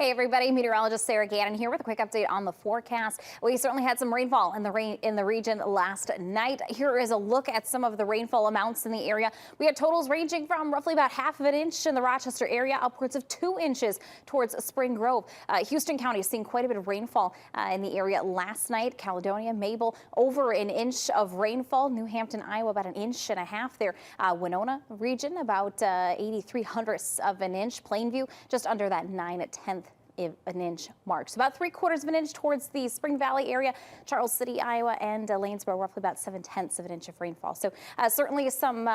Hey everybody, meteorologist Sarah Gannon here with a quick update on the forecast. We certainly had some rainfall in the region last night. Here is a look at some of the rainfall amounts in the area. We had totals ranging from roughly about half of an inch in the Rochester area, upwards of 2 inches towards Spring Grove. Houston County is seeing quite a bit of rainfall in the area last night. Caledonia, Mabel, over an inch of rainfall. New Hampton, Iowa, about 1.5 inches there. Winona region, about 83 hundredths of an inch. Plainview, just under that 9/10 an inch mark. So about 3/4 of an inch towards the Spring Valley area, Charles City, Iowa, and Lanesboro, roughly about 7/10 of an inch of rainfall. So certainly some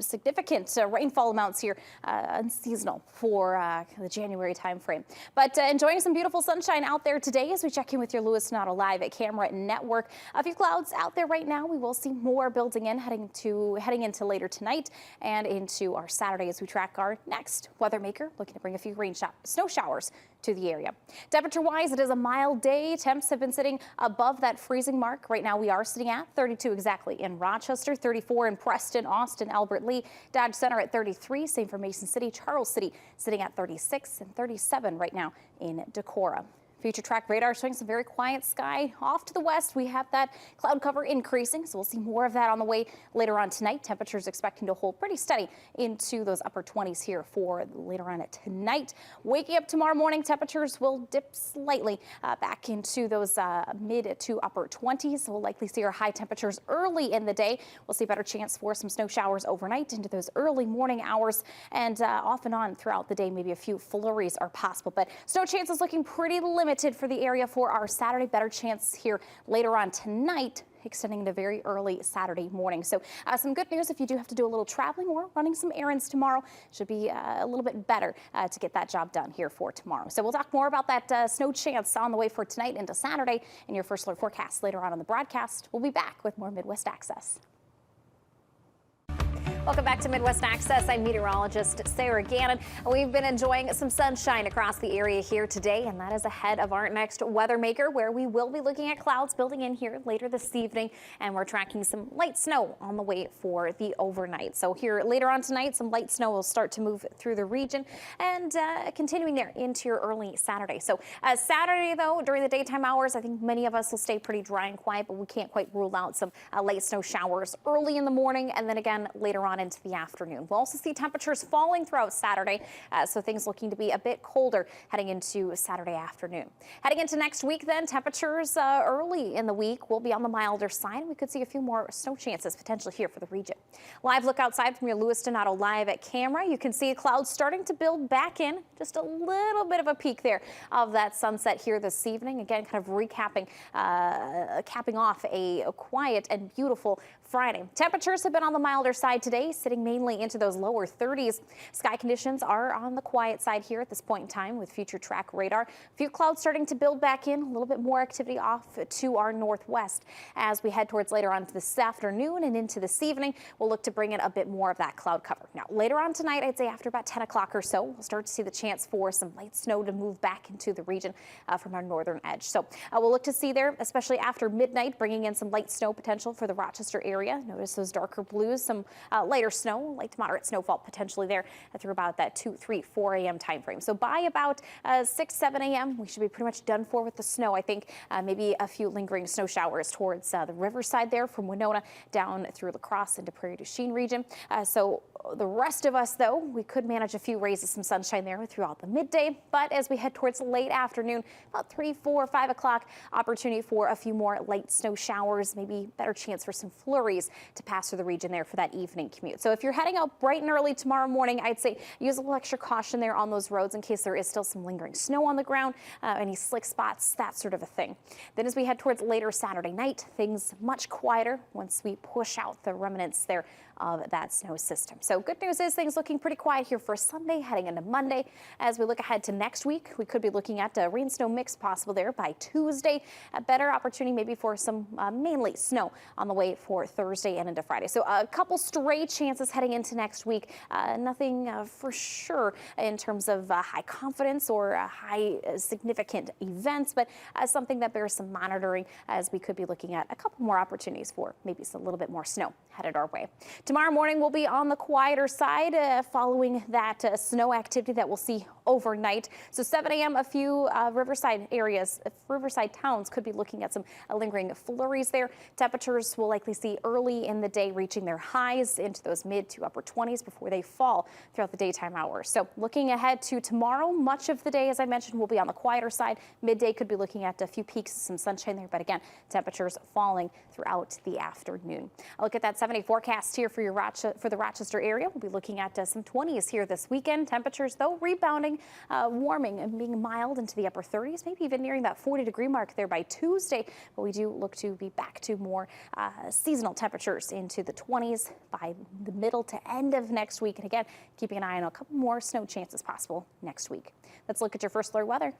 significant rainfall amounts here, unseasonal for the January time frame. But enjoying some beautiful sunshine out there today as we check in with your Lewis Donato Live at Camera Network. A few clouds out there right now. We will see more building in heading into later tonight and into our Saturday as we track our next weather maker, looking to bring a few snow showers to the area. Temperature-wise, it is a mild day. Temps have been sitting above that freezing mark. Right now, we are sitting at 32 exactly in Rochester, 34 in Preston, Austin, Albert Lee, Dodge Center at 33. Same for Mason City, Charles City sitting at 36 and 37 right now in Decorah. Future track radar showing some very quiet sky. Off to the west, we have that cloud cover increasing, so we'll see more of that on the way later on tonight. Temperatures expecting to hold pretty steady into those upper 20s here for later on tonight. Waking up tomorrow morning, temperatures will dip slightly back into those mid to upper 20s. We'll likely see our high temperatures early in the day. We'll see a better chance for some snow showers overnight into those early morning hours, and off and on throughout the day, maybe a few flurries are possible. But snow chances looking pretty limited for the area for our Saturday. Better chance here later on tonight, extending into very early Saturday morning. So some good news if you do have to do a little traveling or running some errands tomorrow. Should be a little bit better to get that job done here for tomorrow. So we'll talk more about that snow chance on the way for tonight into Saturday in your first alert forecast later on in the broadcast. We'll be back with more Midwest Access. Welcome back to Midwest Access. I'm meteorologist Sarah Gannon. We've been enjoying some sunshine across the area here today, and that is ahead of our next weather maker, where we will be looking at clouds building in here later this evening, and we're tracking some light snow on the way for the overnight. So here later on tonight, some light snow will start to move through the region and continuing there into your early Saturday. So Saturday, though, during the daytime hours, I think many of us will stay pretty dry and quiet, but we can't quite rule out some late snow showers early in the morning and then again later on into the afternoon. We'll also see temperatures falling throughout Saturday, so things looking to be a bit colder heading into Saturday afternoon. Heading into next week, then, temperatures early in the week will be on the milder side. We could see a few more snow chances potentially here for the region. Live look outside from your Lewis Donato Live at Camera. You can see clouds starting to build back in. Just a little bit of a peak there of that sunset here this evening. Again, kind of recapping, capping off a quiet and beautiful Friday. Temperatures have been on the milder side today, sitting mainly into those lower 30s. Sky conditions are on the quiet side here at this point in time with future track radar. A few clouds starting to build back in, a little bit more activity off to our northwest. As we head towards later on this afternoon and into this evening, we'll look to bring in a bit more of that cloud cover. Now, later on tonight, I'd say after about 10 o'clock or so, we'll start to see the chance for some light snow to move back into the region from our northern edge. So we'll look to see there, especially after midnight, bringing in some light snow potential for the Rochester area. Notice those darker blues, some lighter snow, light to moderate snowfall potentially there through about that 2, 3, 4 a.m. time frame. So by about 6, 7 a.m., we should be pretty much done for with the snow. I think maybe a few lingering snow showers towards the riverside there from Winona down through La Crosse into Prairie du Chien region. So the rest of us, though, we could manage a few rays of some sunshine there throughout the midday. But as we head towards late afternoon, about 3, 4, 5 o'clock, opportunity for a few more light snow showers, maybe better chance for some flurries to pass through the region there for that evening commute. So if you're heading out bright and early tomorrow morning, I'd say use a little extra caution there on those roads in case there is still some lingering snow on the ground, any slick spots, that sort of a thing. Then as we head towards later Saturday night, things much quieter once we push out the remnants there of that snow system. So good news is things looking pretty quiet here for Sunday, heading into Monday. As we look ahead to next week, we could be looking at a rain snow mix possible there by Tuesday. A better opportunity maybe for some mainly snow on the way for Thursday and into Friday. So a couple stray chances heading into next week. Nothing for sure in terms of high confidence or high significant events, but something that bears some monitoring as we could be looking at a couple more opportunities for maybe a little bit more snow headed our way. Tomorrow morning will be on the quieter side following that snow activity that we'll see overnight. So 7 a.m. a few riverside areas, riverside towns could be looking at some lingering flurries there. Temperatures will likely see early in the day reaching their highs into those mid to upper 20s before they fall throughout the daytime hours. So looking ahead to tomorrow, much of the day, as I mentioned, will be on the quieter side. Midday could be looking at a few peaks, some sunshine there, but again, temperatures falling throughout the afternoon. I'll look at that 7-day forecast here for the Rochester area. We'll be looking at some 20s here this weekend. Temperatures, though, rebounding, warming and being mild into the upper 30s, maybe even nearing that 40-degree mark there by Tuesday. But we do look to be back to more seasonal temperatures into the 20s by the middle to end of next week. And again, keeping an eye on a couple more snow chances possible next week. Let's look at your first alert weather.